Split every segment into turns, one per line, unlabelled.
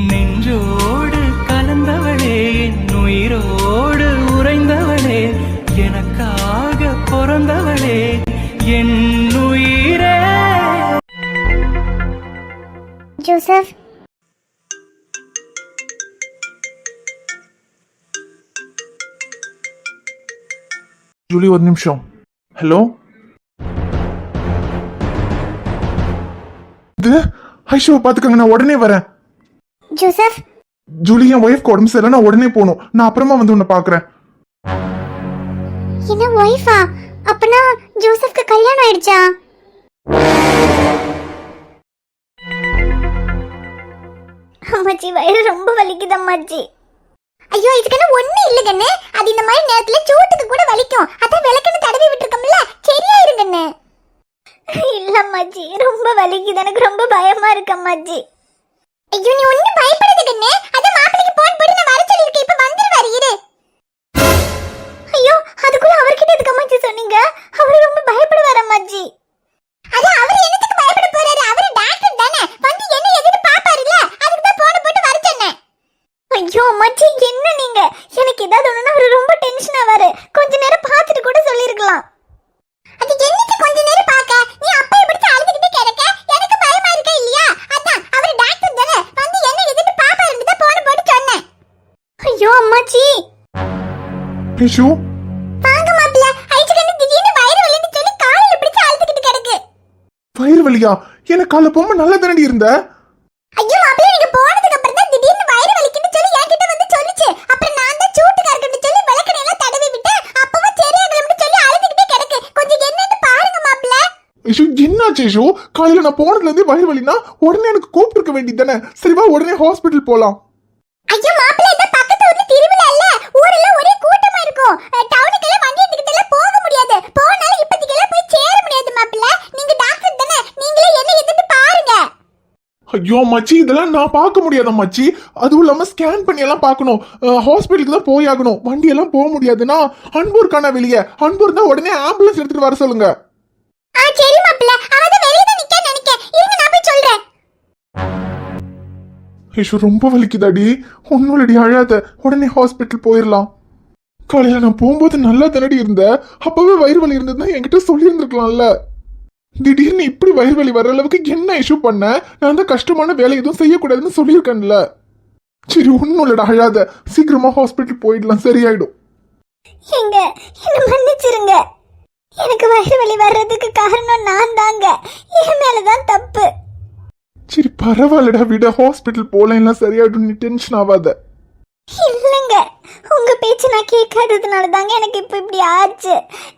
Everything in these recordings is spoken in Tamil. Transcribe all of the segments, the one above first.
நெஞ்சோடு கலந்தவளே, என் உயிரோடு உறைந்தவளே, எனக்காக பிறந்தவளே, என் உயிரே.
ஜோசப்,
ஜூலி ஒரு நிமிஷம். ஹலோ, இது ஐஷோவை பாத்துக்கங்க, நான் உடனே வரேன்.
ஜோசப்.
ஜூலி, என் ஒய்ஃப்க்கு உடம்பு சரியில்லை, நான் உடனே போகணும். நான் அப்புறமா வந்து உன்னை பாக்குறேன்.
என்ன ஒய்ஃபா? அப்பனா ஜோசப்க்கு கல்யாணம் ஆயிடுச்சா? அம்மாச்சி, வயிறு ரொம்ப வலிக்குது அம்மாச்சி. ஐயோ, இதுக்கு ஒண்ணு இல்ல கண்ணு. அது இந்த மாதிரி நேரத்துல சூட்டுக்கு கூட வலிக்கும். அதான் விளக்குன்னு தடவி விட்டுருக்கோம்ல, சரியாயிரும் கண்ணு. இல்ல அம்மாச்சி, ரொம்ப வலிக்குது, எனக்கு ரொம்ப பயமா இருக்கு அம்மாச்சி. ஐயோ, நீ ஒண்ணும் பயப்படாத கண்ணு. அதான் மாப்பிளைக்கு போன் போட்டு நான் வர சொல்லிருக்கேன், இப்ப வந்துருவாரு, இரு. ஐயோ, அதுக்குள்ள அவர்கிட்ட எதுக்கு அம்மாச்சி சொன்னீங்க? அவரு ரொம்ப பயப்படுவார் அம்மாச்சி. அதான் அவர் என்னத்துக்கு பயப்பட போறாரு? அவரு டாக்டர் தானே, வந்து என்ன எதுன்னு பாப்பாருல்ல, அதுக்கு தான் போன் போட்டு வர சொன்னேன். ஐயோ அம்மாச்சி, என்ன நீங்க? எனக்கு ஏதாவது ஒண்ணுனா அவரு ரொம்ப டென்ஷன் ஆவாரு. கொஞ்ச நேரம் பார்த்துட்டு கூட சொல்லிருக்கலாம். அது என்னது கொஞ்ச நேரம் பாக்க? நீ அப்பா இப்படி அழுதுகிட்டே கிடக்க, எனக்கு பயமா இருக்கா இல்லையா? அதான் அவரு டாக்டர் தானே, வந்து என்ன எதுன்னு பாப்பாருன்னு தான் போன் போட்டு சொன்னேன். ஐயோ அம்மாச்சி.
ஐஷு,
வாங்க மாப்பிள்ள. ஐச்சுக்கு திடீர்னு வயிறு வலின்னு சொல்லி காலையில பிடிச்சு அழுதுகிட்டு கிடக்கு.
வயிறு வலியா? எனக்கு காலைல பொம்மை நல்லா தானடி இருந்த.
ஐயோ மாப்பிள்ள, நீங்க போனதுக்கு அப்புறம் தான் திடீர்னு வயிறு வலிக்குன்னு சொல்லி என்கிட்ட வந்து சொல்லிச்சு. அப்புறம் நான் தான் சூட்டுக்கு இருக்கன்னு சொல்லி விளக்கணை எல்லாம் தடவி விட்டேன். அப்பவும் சரியாகலன்னு சொல்லி அழுதுகிட்டே கிடக்கு. கொஞ்சம் என்னன்னு பாருங்க மாப்பிள்ள.
ஐஷு, என்னாச்சு ஐஷு? காலையில நான் போனதுல இருந்து வயிறு வலினா உடனே எனக்கு கூப்பிட்டு இருக்க வேண்டியது தானே? சரி வா, உடனே ஹாஸ்பிட்டல் போலாம்.
ஐயோ மாப்பிள்ள, இந்த பக்கத்து ஊர்ல திருவிழா இல்ல, ஊரெல்லாம் ஒரே கூட்டமா இருக்கும். டவுனுக்கு எல்லாம் வண்டி எடுத்துக்கிட்டு எல்லாம் போக முடியாது. போனாலும் இப்போதைக்கு எல்லாம் போய் சேர முடியாது மாப்பிள்ள. நீங்க டாக்டர் தானே, நீங்களே என்ன எதுன்னு பாருங்க.
ஐயோ மச்சி, இதெல்லாம் நான் பார்க்க முடியாத மச்சி. அதுவும் இல்லாம ஸ்கேன் பண்ணி எல்லாம் பார்க்கணும். ஹாஸ்பிட்டலுக்கு தான் போய் ஆகணும். வண்டி எல்லாம் போக முடியாதுன்னா அன்பூர் காண வெளியே. அன்பூர் தான் உடனே ஆம்புலன்ஸ் எடுத்துட்டு வர சொல்லுங்க.
சரி மாப்பிள்ள, அவதான் வெளியே தான் நிக்க நினைக்கிறேன். இருங்க, நான் போய் சொல்றேன்.
ஐஷு, ரொம்ப வலிக்குதாடி. ஒன்னும் இல்லடி, அழாத. உடனே ஹாஸ்பிட்டல் போயிடலாம். காலையில நான் போகும்போது நல்லா தானடி இருந்த. அப்பவே வயிறு வலி இருந்ததுன்னா என்கிட்ட சொல்லி இருந்திருக்கலாம்ல. திடீர்னு இப்படி வயிறு வலி வர அளவுக்கு என்ன இஷ்யூ பண்ண? நான் தான் கஷ்டமான வேலை எதுவும் செய்யக்கூடாதுன்னு சொல்லியிருக்கேன்ல. சரி, ஒன்னும் இல்லடா, அழாத. சீக்கிரமா ஹாஸ்பிட்டல் போயிடலாம், சரியாயிடும்.
எங்க என்ன மன்னிச்சிருங்க. எனக்கு வயிறு வலி வர்றதுக்கு காரணம் நான் தாங்க. என் மேலதான் தப்பு.
சரி பரவாயில்லடா, விட. ஹாஸ்பிட்டல் போலாம், எல்லாம் சரியாயிடும். நீ டென்ஷன் ஆகாத.
இல்லங்க, உங்க பேச்சு நான் கேட்காததுனால தாங்க எனக்கு இப்ப இப்படி ஆச்சு.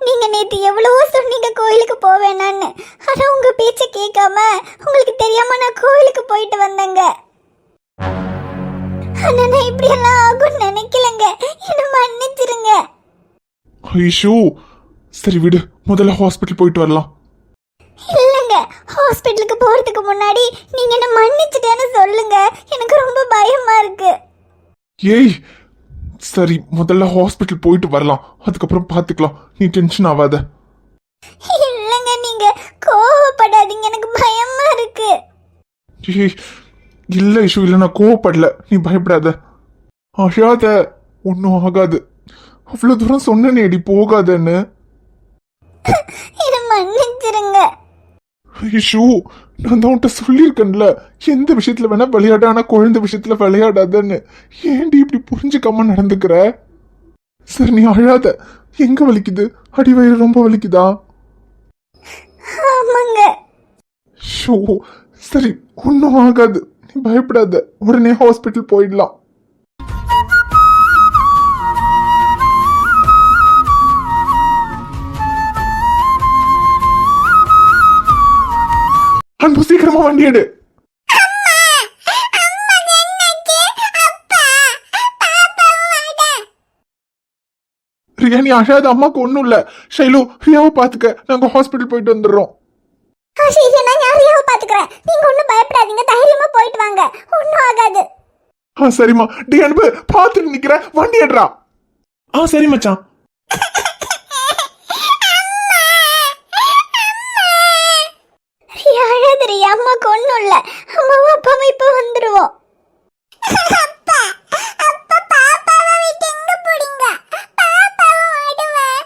நீங்க நேத்து எவ்வளவோ சொன்னீங்க கோயிலுக்கு போவேனான்னு. ஆனா உங்க பேச்ச கேட்காம உங்களுக்கு தெரியாம நான் கோயிலுக்கு போயிட்டு வந்தேங்க. ஆனா நான் இப்படி எல்லாம் ஆகும்னு நினைக்கலங்க. என்ன மன்னிச்சிருங்க.
ஐஷு, சரி விடு, முதல்ல ஹாஸ்பிட்டல் போயிட்டு வரலாம்.
இல்லங்க, ஹாஸ்பிட்டலுக்கு போறதுக்கு முன்னாடி நீங்க என்ன மன்னிச்சிட்டேன்னு சொல்லுங்க. எனக்கு ரொம்ப பயமா இருக்கு.
ஏய், சரி முதல்ல ஹாஸ்பிட்டல் போயிட்டு வரலாம், அதுக்கப்புறம் பாத்துக்கலாம். நீ டென்ஷன் ஆகாத.
இல்லங்க, நீங்க கோவப்படாதீங்க, எனக்கு பயமா இருக்கு.
ஏய் இல்ல ஐஷு, இல்ல நான் கோவப்படல, நீ பயப்படாத. அழாத, ஒன்னும் ஆகாது. அவ்வளவு தூரம் சொன்னேடி போகாதன்னு.
என்ன மன்னிச்சிருங்க.
ஐஷு, நான் தான் உன்கிட்ட சொல்லியிருக்கேன்ல, எந்த விஷயத்துல வேணா விளையாட, ஆனா குழந்தை விஷயத்துல விளையாடாதன்னு. ஏன்டி இப்படி புரிஞ்சுக்காம நடந்துக்கிற? சரி நீ அழாத. எங்க வலிக்குது? அடிவயிறு ரொம்ப வலிக்குதா?
ஆமாங்க.
ஷோ, சரி ஒன்னும் ஆகாது, நீ பயப்படாத. உடனே ஹாஸ்பிட்டல் போயிடலாம். அன்பு, சீக்கிரமா வண்டி எடு. ரியா, நீ அழாத. அம்மாக்கு ஒண்ணும் இல்ல. ஷைலு, ரியாவை பாத்துக்க, நாங்க ஹாஸ்பிட்டல் போயிட்டு வந்துடுறோம்.
நீங்க ஒண்ணும் பயப்படாதீங்க, தைரியமா போயிட்டு வாங்க, ஒண்ணும் ஆகாது.
சரிம்மா. டி அன்பு, பாத்துட்டு நிக்கிற, வண்டி எடுறா. சரி மச்சான்.
அம்மாக்கு ஒண்ணும் இல்ல, அம்மாவும் அப்பாவும் இப்ப வந்துருவோம். அப்பா அப்பா பாப்பாவை விட்டு எங்க போறீங்க? பாப்பாவை ஆடுவேன்.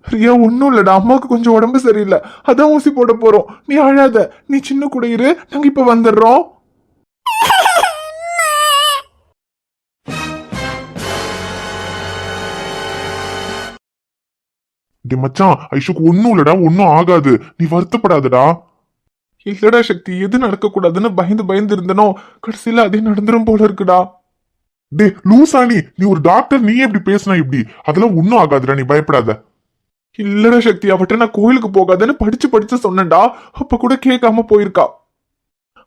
ரியா ஒன்னும் இல்லடா, அம்மாவுக்கு கொஞ்சம் உடம்பு சரியில்லை, அதான் ஊசி போட போறோம். நீ அழாத, நீ சின்ன கூட இரு, நாங்க இப்ப வந்துடுறோம். டேய் மச்சான், ஐஷுக்கு ஒன்னும் இல்லடா, ஒன்னும் ஆகாது, நீ வருத்தப்படாதடா. இல்லடா சக்தி, எது நடக்க கூடாதுன்னு பயந்து பயந்து இருந்தனோ, கடைசியில அதே நடந்துரும் போல இருக்குடா. டே லூசானி, நீ ஒரு டாக்டர், நீ எப்படி பேசினா இப்படி? அதெல்லாம் ஒன்னும் ஆகாதுடா, நீ பயப்படாத. இல்லடா சக்தி, அவட்ட நான் கோயிலுக்கு போகாதன்னு படிச்சு படிச்சு சொன்னேன்டா, அப்ப கூட கேட்காம போயிருக்கா.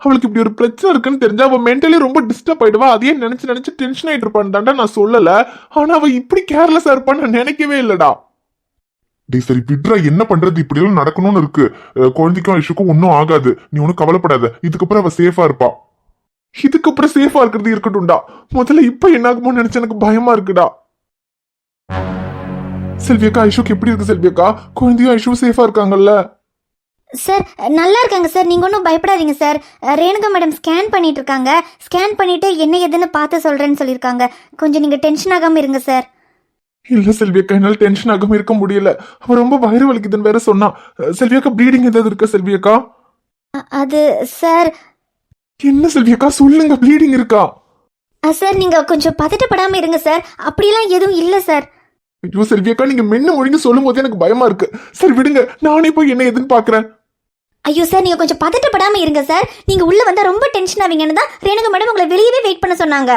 அவளுக்கு இப்படி ஒரு பிரச்சனை இருக்குன்னு தெரிஞ்சா அவ மென்டலி ரொம்ப டிஸ்டர்ப் ஆயிடுவா. அதையே நினைச்சு நினைச்சு டென்ஷன் ஆயிட்டு இருப்பான்னு தான்டா நான் சொல்லல. ஆனா அவ இப்படி கேர்லெஸ்ஸா இருப்பான்னு நான் நினைக்கவே இல்லடா. டேய் சரி விட்ரா, என்ன பண்றது, இப்படி எல்லாம் நடக்கணும்னு இருக்கு. குழந்தைக்கும் ஐஷுக்கும் ஒன்னும் ஆகாது, நீ ஒன்னும் கவலைப்படாத. இதுக்கப்புறம் அவ சேஃபா இருப்பா. இதுக்கப்புறம் சேஃபா இருக்கிறது இருக்கட்டும்டா, முதல்ல இப்ப என்ன ஆகுமோ நினைச்சு எனக்கு பயமா இருக்குடா. செல்வியக்கா, ஐஷுக்கு எப்படி இருக்கு செல்வியக்கா? குழந்தையும் ஐஷுவும் சேஃபா இருக்காங்கல்ல?
சார் நல்லா இருக்காங்க சார், நீங்க ஒன்றும் பயப்படாதீங்க சார். ரேணுகா மேடம் ஸ்கேன் பண்ணிட்டு இருக்காங்க. ஸ்கேன் பண்ணிட்டு என்ன ஏதுன்னு பார்த்து சொல்றேன்னு சொல்லியிருக்காங்க. கொஞ்சம் நீங்க டென்ஷன் ஆகாம இருங்க சார்.
இல்ல செல்வியக்கா, என்னால டென்ஷன் ஆகாம இருக்க முடியல. அவ ரொம்ப வயிறு வலிக்குதுன்னு வேற சொன்னா. செல்வியக்கா, ப்ளீடிங் ஏதாவது இருக்கா செல்வியக்கா?
அது சார்.
என்ன செல்வியக்கா சொல்லுங்க, ப்ளீடிங் இருக்கா?
சார் நீங்க கொஞ்சம் பதட்டப்படாம இருங்க சார், அப்படிலாம் எதுவும் இல்லை சார்.
ஐயோ செல்வியக்கா, நீங்க மென்னு ஒழுங்கு சொல்லும் போதே எனக்கு பயமா இருக்கு. சரி விடுங்க, நானே போய் என்ன எதுன்னு பாக்குறேன்.
ஐயோ சார், நீங்க கொஞ்சம் பதட்டப்படாம இருங்க சார். நீங்க உள்ள வந்தா ரொம்ப டென்ஷன் ஆவீங்கன்னு தான் ரேணுகா மேடம் உங்களை வெளியவே வெயிட் பண்ண சொன்னாங்க.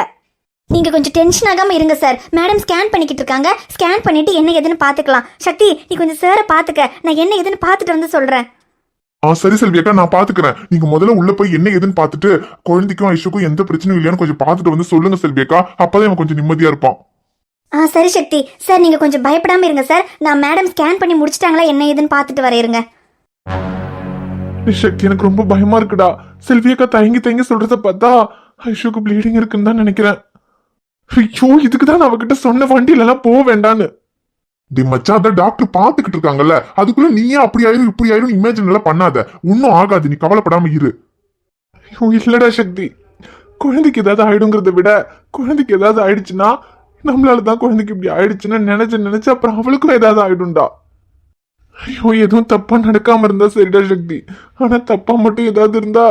நீங்க கொஞ்சம் டென்ஷன் ஆகாம இருங்க சார். மேடம் ஸ்கேன் பண்ணிக்கிட்டு இருக்காங்க. ஸ்கேன் பண்ணிட்டு என்ன ஏதுன்னு பாத்துக்கலாம். சக்தி, நீ கொஞ்சம் சாரை பாத்துக்க, நான் என்ன ஏதுன்னு பாத்துட்டு வந்து சொல்றேன்.
சரி செல்வியக்கா, நான் பாத்துக்கிறேன். நீங்க முதல்ல உள்ள போய் என்ன ஏதுன்னு பாத்துட்டு குழந்தைக்கும் ஐஷுக்கும் எந்த பிரச்சனையும் இல்லையான்னு கொஞ்சம் பாத்துட்டு வந்து சொல்லுங்க செல்வியக்கா. அப்பதான் அவன் கொஞ்சம் நிம்மதியா இருப்பான்.
சரி சக்தி சார், நீங்க கொஞ்சம் பயப்படாம இருங்க சார். நான் மேடம் ஸ்கேன் பண்ணி முடிச்சிட்டாங்களா என்ன ஏதுன்னு பாத்துட்டு வரையிருங்க.
சக்தி, எனக்கு ரொம்ப பயமா இருக்குடா. செல்வியக்கா தயங்கி தயங்கி சொல்றத பார்த்தா ஐஷுக்கு ப்ளீடிங் இருக்குன்னு தான் நினைக்கிறேன். ஐயோ, இதுக்குதான் நான் அவகிட்ட சொன்ன வண்டியில எல்லாம் போக வேண்டான்னு. டி மச்சான், அதான் டாக்டர் பாத்துக்கிட்டு இருக்காங்கல்ல, அதுக்குள்ள நீயே அப்படி ஆயிரும் இப்படி ஆயிரும் இமேஜின் எல்லாம் பண்ணாத. ஒன்னும் ஆகாது, நீ கவலைப்படாம இரு. ஐயோ இல்லடா சக்தி, குழந்தைக்கு ஏதாவது ஆயிடுங்கிறத விட குழந்தைக்கு ஏதாவது ஆயிடுச்சுன்னா நம்மளாலதான் குழந்தைக்கு இப்படி ஆயிடுச்சுன்னு நினைச்சு அப்புறம் அவளுக்கும் ஏதாவது ஆயிடும்டா. ஐயோ, எதுவும் தப்பா நடக்காம இருந்தா சரிடா சக்தி, ஆனா தப்பா மட்டும் ஏதாவது இருந்தா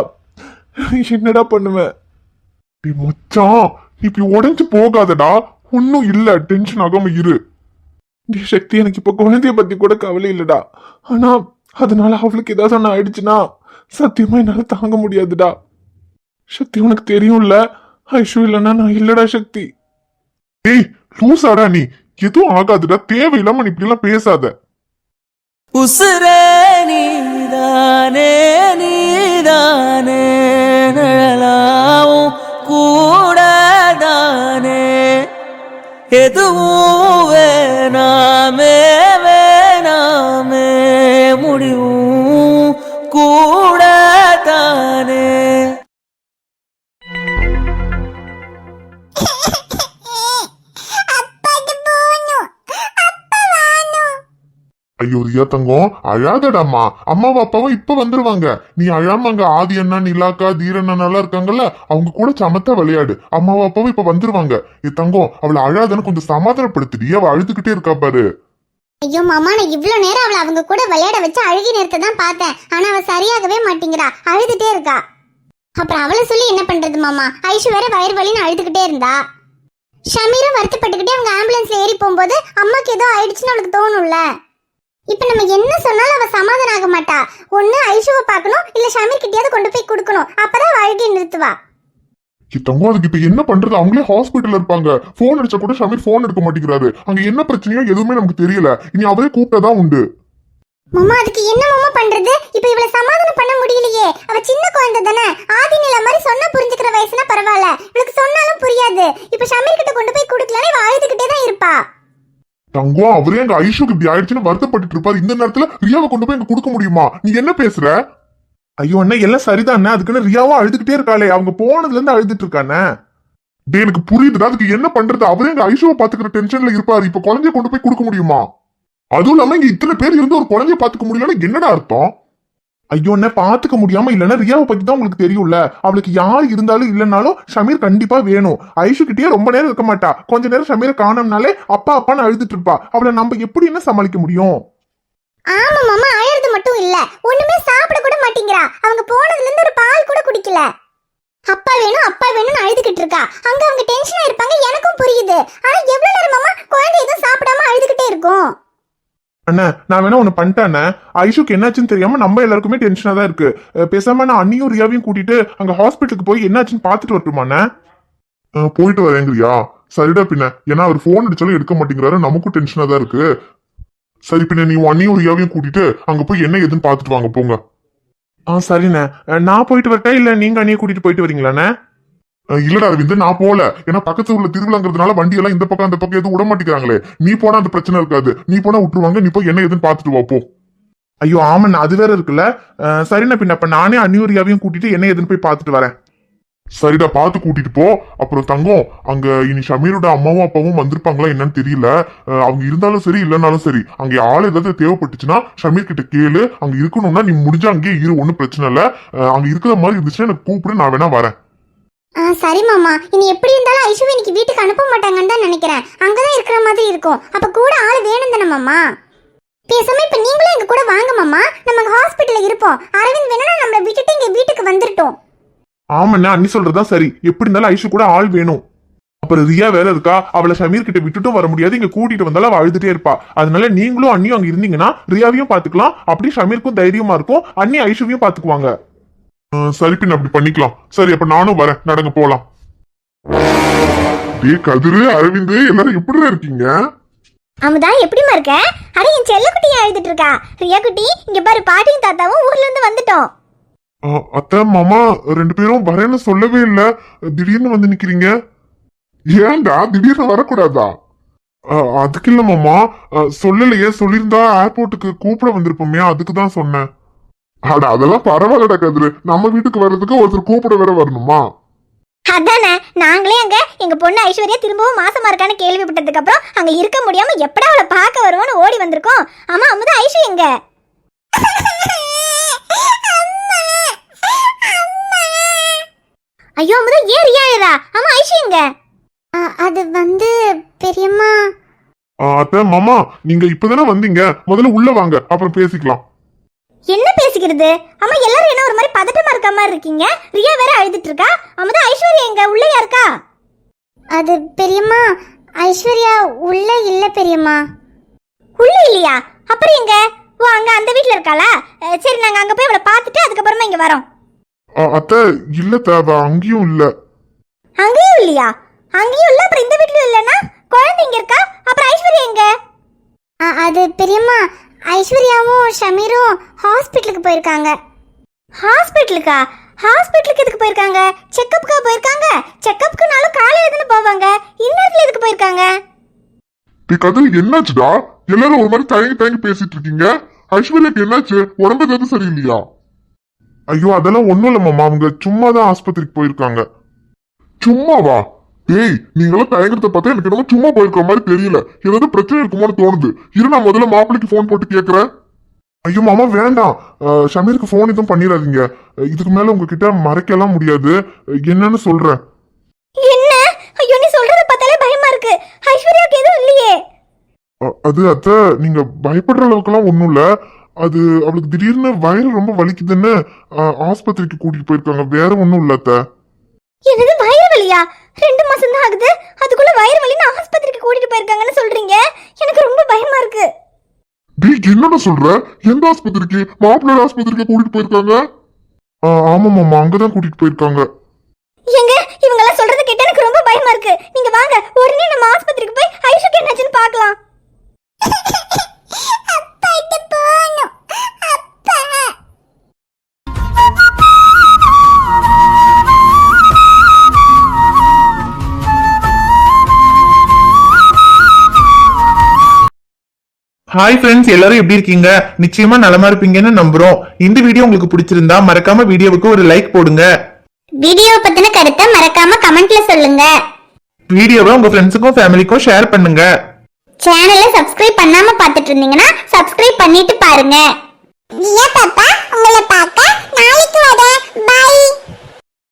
என்னடா பண்ணுவேன்? மச்சான், நீ இப்படி உடைஞ்சு போகாதடா, ஒன்னும் இல்ல, டென்ஷன் ஆகாம இரு. சக்தி, எனக்கு இப்ப குழந்தைய பத்தி கூட கவலை இல்லடா, ஆனா அதனால அவளுக்கு ஏதாவது ஒண்ணு ஆயிடுச்சுன்னா சத்தியமா என்னால தாங்க முடியாதுடா. சக்தி, உனக்கு தெரியும்ல, ஐஷு இல்லைன்னா நான் இல்லடா சக்தி. ஏய் லூசாடா நீ, எதுவும் ஆகாதுடா, தேவையில்லாம நீ இப்படி எல்லாம் பேசாத.
உசுரே நீதானே நீதானே, நிழலாவும் கூடதானே, எதுவும் வேணாமே வேணாமே, முடிவும் கூடதானே.
ஐயோ ரியா தங்கம், அழாதடாமா, அம்மாவும் அப்பாவும் இப்ப வந்துருவாங்க. நீ அழாம அங்க ஆதி அண்ணா, நிலாக்கா, தீரண்ணா எல்லாம் இருக்காங்கல்ல, அவங்க கூட சமத்தா விளையாடு. அம்மாவும் அப்பாவும் இப்ப வந்துருவாங்க. தங்கம், அவளை அழாதன்னு கொஞ்சம் சமாதானப்படுத்திடி, அவ அழுதுகிட்டே இருக்கா பாரு.
ஐயோ மாமா, நான் இவ்வளவு நேரம் அவளை அவங்க கூட விளையாட வச்சு அழுகி நிறுத்த தான் பார்த்தேன். ஆனா அவ சரியாகவே மாட்டேங்கிறா, அழுதுட்டே இருக்கா. அப்புறம் அவளை சொல்லி என்ன பண்றது மாமா? ஐஷு வேற வயிறு வலின்னு அழுதுகிட்டே இருந்தா. ஷமீரும் வருத்தப்பட்டுக்கிட்டே அவங்க ஆம்புலன்ஸ்ல ஏறி போகும்போது அம்மாக்கு ஏதோ ஆயிடுச்சுன்னு அவளுக்கு தோணும்ல. இப்ப நம்ம என்ன சொன்னாலும் அவ சமாதானம் ஆக மாட்டா. ஒண்ணு ஐஷுவை பார்க்கணும், இல்ல ஷமீர் கிட்டயாவது கொண்டு போய் கொடுக்கணும், அப்பதான் அழுகி நிறுத்துவா.
தங்கம், அதுக்கு இப்ப என்ன பண்றது? அவங்களே ஹாஸ்பிட்டல் இருப்பாங்க. போன் அடிச்சா கூட ஷமீர் போன் எடுக்க மாட்டேங்கிறாரு. அங்க என்ன பிரச்சனையோ எதுவுமே நமக்கு தெரியல. இனி அவரே கூப்பிட்டதான் உண்டு.
மாமா, அதுக்கு என்ன மாமா பண்றது? இப்ப இவளை சமாதானம் பண்ண முடியலையே. அவ சின்ன குழந்தை தானே, ஆதி நிலை மாதிரி சொன்னா புரிஞ்சுக்கிற வயசுனா பரவாயில்ல, இவளுக்கு சொன்னாலும் புரியாது. இப்ப ஷமீர் கிட்ட கொண்டு போய் கொடுக்கலன்னா இவ அழுதுகிட்டே தான் இருப்பா.
தங்கம், அவரே எங்க ஐஷுக்கு இப்படி ஆயிடுச்சுன்னு வருத்தப்பட்டு இருப்பாரு. இந்த நேரத்துல ரியாவை கொண்டு போய் எங்க கொடுக்க முடியுமா? நீ என்ன பேசுற? ஐயோ அண்ணா, எல்லாம் சரிதான், அதுக்குன்னு ரியாவும் அழுதுகிட்டே இருக்காளே, அவங்க போனதுல இருந்து அழுதுட்டு இருக்கானே. டே எனக்கு புரியுதுடா, அதுக்கு என்ன பண்றது? அவரே எங்க ஐஷுவை பாத்துக்கிற டென்ஷன்ல இருப்பாரு. இப்ப குழந்தைய கொண்டு போய் கொடுக்க முடியுமா? அதுவும் இல்லாம இங்க இத்தனை பேர் இருந்து ஒரு குழந்தைய பாத்துக்க முடியலன்னா என்னடா அர்த்தம்? ஐயோ என்ன பாத்துக்க முடியாம இல்லன்னா ரியாவை பத்தி தான் உங்களுக்கு தெரியும்ல. அவளுக்கு யார் இருந்தாலும் இல்லைனாலும் ஷமீர் கண்டிப்பா வேணும். ஐஷு கிட்டயே ரொம்ப நேரம் இருக்க மாட்டா. கொஞ்ச நேரம் ஷமீரை காணோம்னாலே அப்பா அப்பான்னு அழுதுட்டு இருப்பா. அவளை நம்ம எப்படி என்ன சமாளிக்க முடியும்?
ஆமா மாமா, அழறது மட்டும் இல்ல, ஒண்ணுமே சாப்பிட கூட மாட்டேங்கிறா. அவங்க போனதுல இருந்து ஒரு பால் கூட குடிக்கல. அப்பா வேணும் அப்பா வேணும்னு அழுதுகிட்டு இருக்கா. அங்க அவங்க டென்ஷனா இருப்பாங்க, எனக்கும் புரியுது. ஆனா எவ்வளவு நேரம் மாமா குழந்தை எதுவும் சாப்பிடாம அழுதுகிட்டே இருக்கும்?
அண்ணா நான் வேணா ஒண்ணு பண்ணிட்டேன். ஐஷுக்கு என்னாச்சுன்னு தெரியாம நம்ம எல்லாருக்குமே டென்ஷனா தான் இருக்கு. பேசாம நான் அண்ணியும் ரியாவையும் கூட்டிட்டு அங்க ஹாஸ்பிட்டலுக்கு போய் என்னாச்சுன்னு பாத்துட்டு வரட்டுமாண்ணே? போயிட்டு வரேங்கிறியா? சரிடா பின்ன, ஏன்னா அவர் போன் அடிச்சாலும் எடுக்க மாட்டேங்கிறாரு, நமக்கும் டென்ஷனா தான் இருக்கு. சரி பின்ன நீ அண்ணியும் ரியாவையும் கூட்டிட்டு அங்க போய் என்ன ஏதுன்னு பாத்துட்டு வாங்க போங்க. சரிண்ணே, நான் போயிட்டு வரட்டா இல்ல நீங்க அண்ணியை கூட்டிட்டு போயிட்டு வரீங்களாண்ணே? இல்லடா அரவிந்த், நான் போல. ஏன்னா பக்கத்துல உள்ள திருவிழாங்கிறதுனால வண்டி எல்லாம் இந்த பக்கம் அந்த பக்கம் எதுவும் விட மாட்டேங்கிறாங்களே. நீ போனா அந்த பிரச்சனை இருக்காது. நீ போனா விட்டுருவாங்க. நீ போய் என்ன எதுன்னு பாத்துட்டு வா போ. ஐயோ ஆமண்ணா, அது வேற இருக்குல்ல. சரிண்ணா பின்ன அப்ப நானே அண்ணியும் ரியாவையும் கூட்டிட்டு என்ன எதுன்னு போய் பாத்துட்டு வரேன். சரிடா, பார்த்து கூட்டிட்டு போ. அப்புறம் தங்கம், அங்க இனி ஷமீரோட அம்மாவும் அப்பாவும் வந்திருப்பாங்களா என்னன்னு தெரியல. அவங்க இருந்தாலும் சரி இல்லைனாலும் சரி, அங்க ஆள் ஏதாவது தேவைப்பட்டுச்சுன்னா ஷமீர் கிட்ட கேளு. அங்க இருக்கணும்னா நீ முடிஞ்சா அங்கேயே இரு, ஒன்னும் பிரச்சனை இல்ல. அங்க இருக்கிற மாதிரி இருந்துச்சுன்னா எனக்கு கூப்பிடு, நான் வேணா வரேன்.
சரி மாமா, இனி எப்படி இருந்தாலும் ஐஷுவை இன்னைக்கு வீட்டுக்கு அனுப்ப மாட்டாங்கன்னு தான் நினைக்கிறேன். அங்கதான் இருக்கிற மாதிரி இருக்கும். அப்ப கூட ஆள் வேணும் தானே மாமா? பேசாம இப்ப நீங்களும் எங்க கூட வாங்க மாமா, நம்ம ஹாஸ்பிட்டல்ல இருப்போம். அரவிந்த் வேணும்னா நம்மள விட்டுட்டு இங்க வீட்டுக்கு வந்துட்டோம்.
ஆமாண்ணா, அண்ணி சொல்றதுதான் சரி. எப்படி இருந்தாலும் ஐஷு கூட ஆள் வேணும். அப்புறம் ரியா வேற இருக்கா, அவளை ஷமீர் கிட்ட விட்டுட்டும் வர முடியாது. இங்க கூட்டிட்டு வந்தாலும் அவ அழுதுட்டே இருப்பா. அதனால நீங்களும் அண்ணியும் அங்க இருந்தீங்கன்னா ரியாவையும் பாத்துக்கலாம். அப்படி ஷமீருக்கும் தைரியமா இருக்கும், அண்ணி ஐஷுவையும் பாத்துக்குவாங்க. சரி பின் அப்படி பண்ணிக்கலாம். சரி அப்ப நானும் வரேன், நடங்க போலாம். கதிரு, அரவிந்த் எல்லாரும் எப்படிதான் இருக்கீங்க?
அமுதா எப்படிமா இருக்க? அட என் செல்ல குட்டியை அழுதுட்டு இருக்கா. ரியா குட்டி இங்க பாரு, பாட்டியும் தாத்தாவும் ஊர்ல இருந்து வந்துட்டோம்.
அத்தை மாமா ரெண்டு பேரும் வரேன்னு சொல்லவே இல்ல, திடீர்னு வந்து நிக்கிறீங்க. ஏன்டா திடீர்னு வரக்கூடாதா? அதுக்கு இல்ல மாமா, சொல்லலையே. சொல்லியிருந்தா ஏர்போர்ட்டுக்கு கூப்பிட வந்திருப்போமே, அதுக்குதான் சொன்னேன். அட அதெல்லாம் பரவாயில்லடா கதிரு, நம்ம வீட்டுக்கு வர்றதுக்கு ஒருத்தர் கூப்பிட வேற வரணுமா?
அதானே, நாங்களே அங்க எங்க பொண்ணு ஐஸ்வர்யா திரும்பவும் மாசமா இருக்கான்னு கேள்விப்பட்டதுக்கு அப்புறம் அங்க இருக்க முடியாம எப்படா அவளை பார்க்க வருவோன்னு ஓடி வந்திருக்கோம். ஆமா அமுதா, ஐஷு எங்க? ஐயோ அமுதா, ஏன் ரியா ஏறா? ஆமா ஐஷு எங்க? அது வந்து பெரியம்மா.
அத்தை மாமா நீங்க இப்பதானே வந்தீங்க, முதல்ல உள்ள வாங்க, அப்புறம் பேசிக்கலாம்.
என்ன பேசிக்கிறது? அம்மா எல்லாரும் என்ன ஒரு மாதிரி பதட்டமா இருக்க மாதிரி இருக்கீங்க. ரியா வேற அழுதுட்டு இருக்கா. அம்மா ஐஸ்வர்யா எங்க? உள்ளயா இருக்கா? அது பெரியம்மா, ஐஸ்வர்யா உள்ள இல்ல பெரியம்மா. உள்ள இல்லையா? அப்புறம் எங்க? ஓ அங்க அந்த வீட்ல இருக்காளா? சரி நாங்க அங்க போய் அவளை பார்த்துட்டு அதுக்கப்புறமா இங்க வரோம்.
அத்தை இல்ல தேவை, அங்கேயும் இல்ல.
அங்கேயும் இல்லையா? அங்கேயும் இல்ல, அப்புறம் இந்த வீட்லயும் இல்லனா குழந்தை இங்க இருக்கா. அப்புறம் ஐஸ்வர்யா எங்க? அது பெரியம்மா, ஐஸ்வர்யாவும் ஷமீரும் ஹாஸ்பிட்டலுக்கு போயிருக்காங்க. ஹாஸ்பிட்டலுக்கா? ஹாஸ்பிட்டலுக்கு எதுக்கு போயிருக்காங்க? செக்கப்புக்கா போயிருக்காங்க? செக்கப்புக்குனாலும் காலையில தானே போவாங்க, இந்நேரத்துல எதுக்கு போயிருக்காங்க?
கதில் என்னாச்சுடா? எல்லாரும் ஒரு மாதிரி தயங்கி தயங்கி பேசிட்டு இருக்கீங்க. ஐஸ்வர்யாக்கு என்னாச்சு? உடம்பு எதாவது சரியில்லையா? ஐயோ அதெல்லாம் ஒண்ணும் இல்ல மாமா, அவங்க சும்மா தான் ஆஸ்பத்திரிக்கு போயிருக்காங்க. சும்மாவா? டேய் நீங்களும் தயங்குறத பார்த்தா எனக்கு என்னமோ சும்மா போயிருக்கிற மாதிரி தெரியல. ஏதாவது பிரச்சனை இருக்குமோன்னு தோணுது. இரு நான் முதல்ல மாப்பிள்ளைக்கு போன் போட்டு கேட்கறேன். ஐயோ மாமா வேண்டாம், ஷமீருக்கு போன் எதுவும் பண்ணிடாதீங்க. இதுக்கு மேல உங்ககிட்ட மறைக்கலாம் முடியாது. என்னன்னு சொல்றேன்.
என்ன? ஐயோ நீ சொல்றத பார்த்தாலே பயமா இருக்கு. ஐஸ்வர்யாக்கு எதுவும் இல்லையே?
அது அத்தை நீங்க பயப்படுற அளவுக்குலாம் ஒண்ணும் இல்ல. அது அவளுக்கு திடீர்னு வயிறு ரொம்ப வலிக்குதுன்னு ஆஸ்பத்திரிக்கு கூட்டிட்டு போயிருக்காங்க, வேற ஒண்ணும் இல்ல அத்தை.
என்னது வயிறு வலியா? 2 மாசம் தான் ஆகுது, அதுக்குள்ள வயிறு வலின்னு ஆஸ்பத்திரிக்கு கூட்டிட்டு போயிருக்காங்கன்னு சொல்றீங்க. எனக்கு ரொம்ப பயமா இருக்கு.
டேய் என்னடா சொல்ற? எந்த ஆஸ்பத்திரிக்கு? மாப்பிள்ளை ஆஸ்பத்திரிக்கு கூட்டிட்டு போயிருக்காங்க. ஆமா மாமா, அங்கதான் கூட்டிட்டு போயிருக்காங்க.
எங்க இவங்க எல்லாம் சொல்றத கேட்டா எனக்கு ரொம்ப பயமா இருக்கு. நீங்க வாங்க உடனே நம்ம ஆஸ்பத்திரிக்கு போய் ஐஷுக்கு என்னாச்சுன்னு பார்க்கலாம். அப்பாட்ட போணும். அப்பா
ஹாய் ஃப்ரெண்ட்ஸ், எல்லாரும் எப்படி இருக்கீங்க? நிச்சயமா நலமா இருப்பீங்கன்னு நம்புறோம். இந்த வீடியோ உங்களுக்கு பிடிச்சிருந்தா மறக்காம வீடியோவுக்கு ஒரு லைக் போடுங்க.
வீடியோ பத்தின கருத்தை மறக்காம கமெண்ட்ல சொல்லுங்க.
வீடியோவை உங்க ஃப்ரெண்ட்ஸுக்கும் ஃபேமிலிக்கும் ஷேர் பண்ணுங்க.
சேனலை சப்ஸ்கிரைப் பண்ணாம பார்த்துட்டு இருந்தீங்கன்னா சப்ஸ்கிரைப் பண்ணிட்டு பாருங்க. தியா பாப்பா உங்களை பார்க்க நாளைக்கு வரேன். பை.